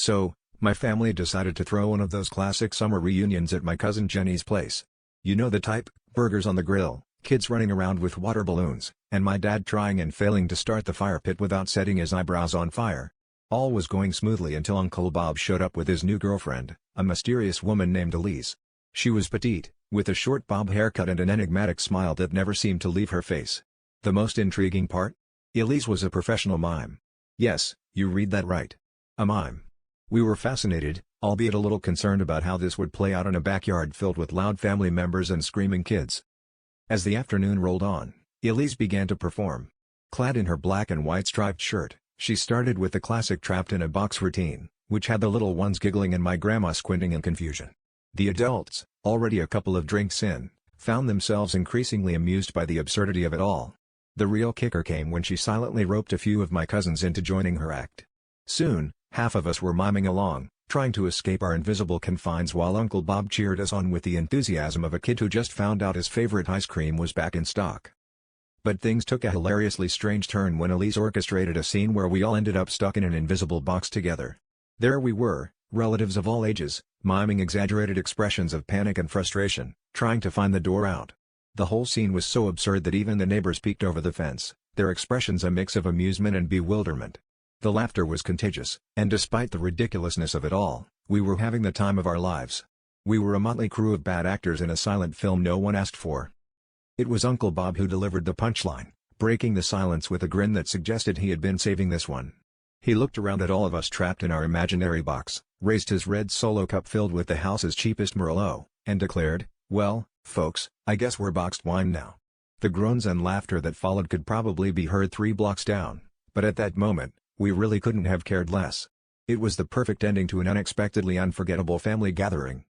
So, my family decided to throw one of those classic summer reunions at my cousin Jenny's place. You know the type: burgers on the grill, kids running around with water balloons, and my dad trying and failing to start the fire pit without setting his eyebrows on fire. All was going smoothly until Uncle Bob showed up with his new girlfriend, a mysterious woman named Elise. She was petite, with a short bob haircut and an enigmatic smile that never seemed to leave her face. The most intriguing part? Elise was a professional mime. Yes, you read that right. A mime. We were fascinated, albeit a little concerned about how this would play out in a backyard filled with loud family members and screaming kids. As the afternoon rolled on, Elise began to perform. Clad in her black and white striped shirt, she started with the classic trapped in a box routine, which had the little ones giggling and my grandma squinting in confusion. The adults, already a couple of drinks in, found themselves increasingly amused by the absurdity of it all. The real kicker came when she silently roped a few of my cousins into joining her act. Soon, half of us were miming along, trying to escape our invisible confines while Uncle Bob cheered us on with the enthusiasm of a kid who just found out his favorite ice cream was back in stock. But things took a hilariously strange turn when Elise orchestrated a scene where we all ended up stuck in an invisible box together. There we were, relatives of all ages, miming exaggerated expressions of panic and frustration, trying to find the door out. The whole scene was so absurd that even the neighbors peeked over the fence, their expressions a mix of amusement and bewilderment. The laughter was contagious, and despite the ridiculousness of it all, we were having the time of our lives. We were a motley crew of bad actors in a silent film no one asked for. It was Uncle Bob who delivered the punchline, breaking the silence with a grin that suggested he had been saving this one. He looked around at all of us trapped in our imaginary box, raised his red solo cup filled with the house's cheapest Merlot, and declared, "Well, folks, I guess we're boxed wine now." The groans and laughter that followed could probably be heard 3 blocks down, but at that moment, we really couldn't have cared less. It was the perfect ending to an unexpectedly unforgettable family gathering.